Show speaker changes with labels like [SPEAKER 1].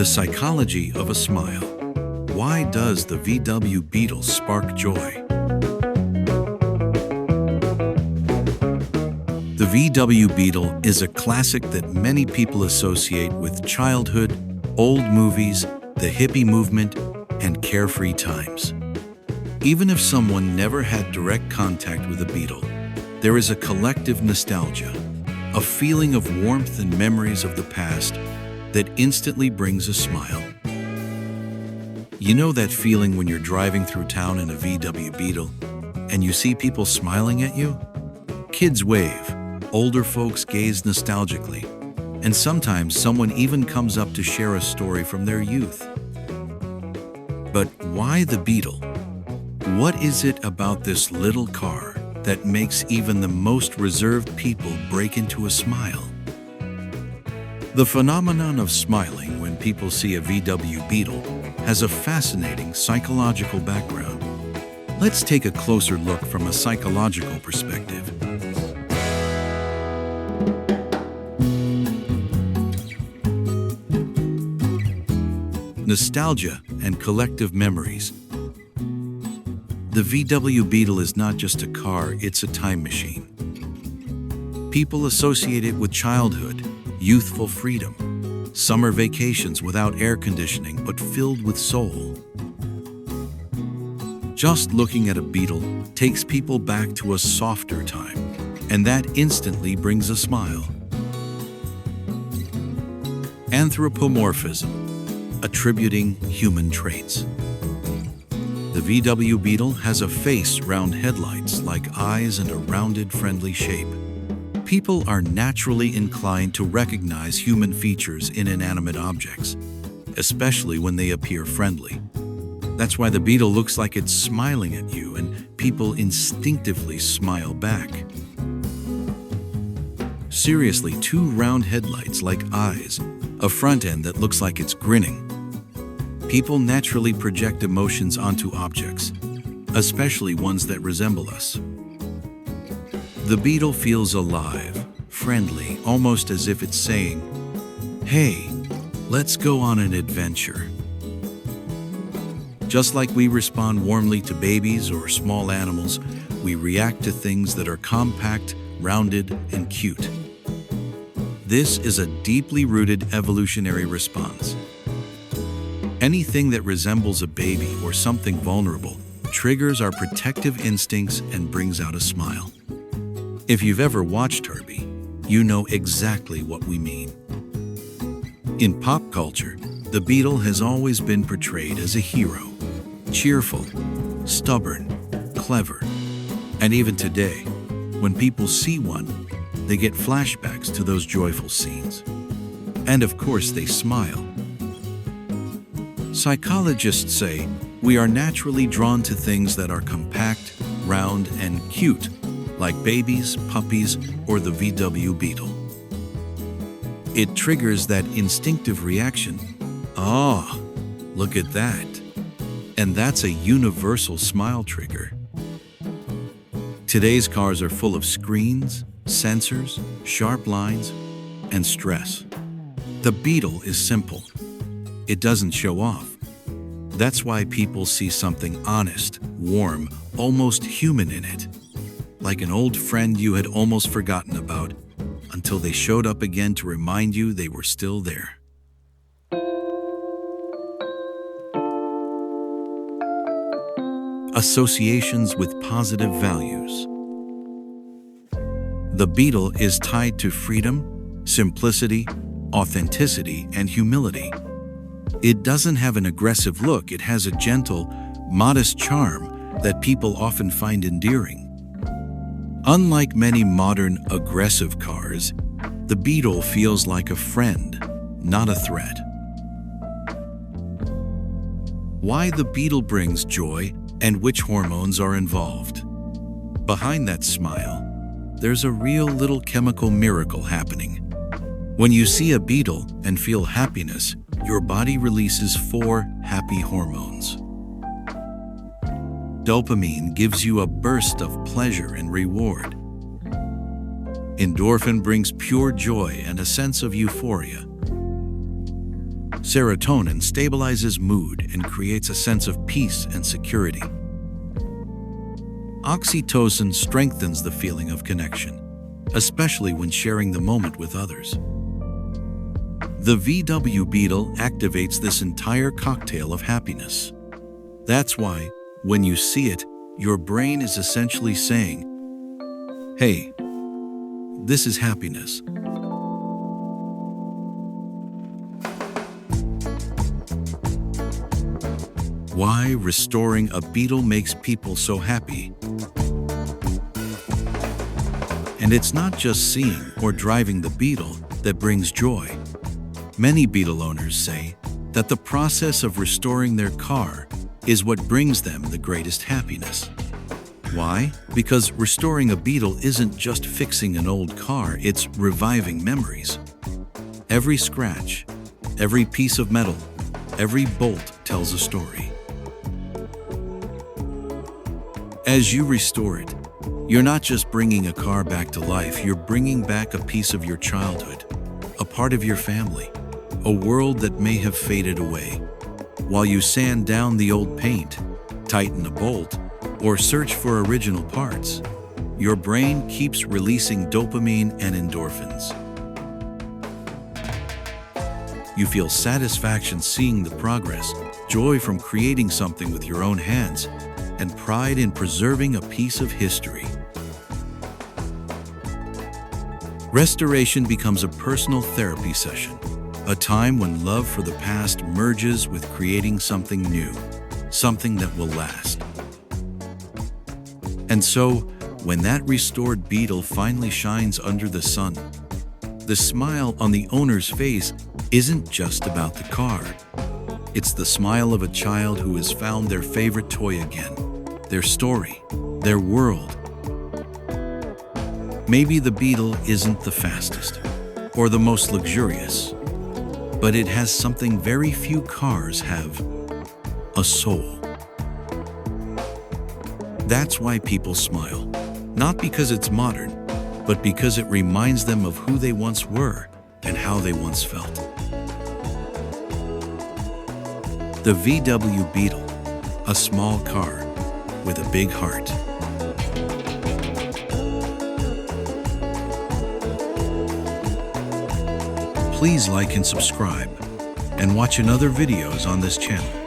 [SPEAKER 1] The psychology of a smile. Why does the VW Beetle spark joy? The VW Beetle is a classic that many people associate with childhood, old movies, the hippie movement, and carefree times. Even if someone never had direct contact with a Beetle, there is a collective nostalgia, a feeling of warmth and memories of the past that instantly brings a smile. You know that feeling when you're driving through town in a VW Beetle and you see people smiling at you? Kids wave, older folks gaze nostalgically, and sometimes someone even comes up to share a story from their youth. But why the Beetle? What is it about this little car that makes even the most reserved people break into a smile? The phenomenon of smiling when people see a VW Beetle has a fascinating psychological background. Let's take a closer look from a psychological perspective. Nostalgia and collective memories. The VW Beetle is not just a car, it's a time machine. People associate it with childhood, youthful freedom, summer vacations without air conditioning but filled with soul. Just looking at a Beetle takes people back to a softer time, and that instantly brings a smile. Anthropomorphism, attributing human traits. The VW Beetle has a face, round headlights like eyes, and a rounded, friendly shape. People are naturally inclined to recognize human features in inanimate objects, especially when they appear friendly. That's why the Beetle looks like it's smiling at you, and people instinctively smile back. Seriously, two round headlights like eyes, a front end that looks like it's grinning. People naturally project emotions onto objects, especially ones that resemble us. The Beetle feels alive, friendly, almost as if it's saying, "Hey, let's go on an adventure." Just like we respond warmly to babies or small animals, we react to things that are compact, rounded, and cute. This is a deeply rooted evolutionary response. Anything that resembles a baby or something vulnerable triggers our protective instincts and brings out a smile. If you've ever watched Herbie, you know exactly what we mean. In pop culture, the Beetle has always been portrayed as a hero, cheerful, stubborn, clever, and even today, when people see one, they get flashbacks to those joyful scenes. And of course, they smile. Psychologists say we are naturally drawn to things that are compact, round, and cute, like babies, puppies, or the VW Beetle. It triggers that instinctive reaction, "Ah, look at that." And that's a universal smile trigger. Today's cars are full of screens, sensors, sharp lines, and stress. The Beetle is simple. It doesn't show off. That's why people see something honest, warm, almost human in it. Like an old friend you had almost forgotten about, until they showed up again to remind you they were still there. Associations with positive values. The Beetle is tied to freedom, simplicity, authenticity, and humility. It doesn't have an aggressive look, it has a gentle, modest charm that people often find endearing. Unlike many modern aggressive cars, the Beetle feels like a friend, not a threat. Why the Beetle brings joy and which hormones are involved. Behind that smile, there's a real little chemical miracle happening. When you see a Beetle and feel happiness, your body releases 4 happy hormones. Dopamine gives you a burst of pleasure and reward. Endorphin brings pure joy and a sense of euphoria. Serotonin stabilizes mood and creates a sense of peace and security. Oxytocin strengthens the feeling of connection, especially when sharing the moment with others. The VW Beetle activates this entire cocktail of happiness. That's why, when you see it, your brain is essentially saying, "Hey, this is happiness." Why restoring a beetle makes people so happy. And it's not just seeing or driving the beetle that brings joy. Many beetle owners say that the process of restoring their car is what brings them the greatest happiness. Why? Because restoring a beetle isn't just fixing an old car, it's reviving memories. Every scratch, every piece of metal, every bolt tells a story. As you restore it, you're not just bringing a car back to life, you're bringing back a piece of your childhood, a part of your family, a world that may have faded away. While you sand down the old paint, tighten a bolt, or search for original parts, your brain keeps releasing dopamine and endorphins. You feel satisfaction seeing the progress, joy from creating something with your own hands, and pride in preserving a piece of history. Restoration becomes a personal therapy session, a time when love for the past merges with creating something new, something that will last. And so, when that restored beetle finally shines under the sun, the smile on the owner's face isn't just about the car. It's the smile of a child who has found their favorite toy again, their story, their world. Maybe the Beetle isn't the fastest or the most luxurious, but it has something very few cars have: a soul. That's why people smile, not because it's modern, but because it reminds them of who they once were and how they once felt. The VW Beetle, a small car with a big heart. Please like and subscribe, and watch another videos on this channel.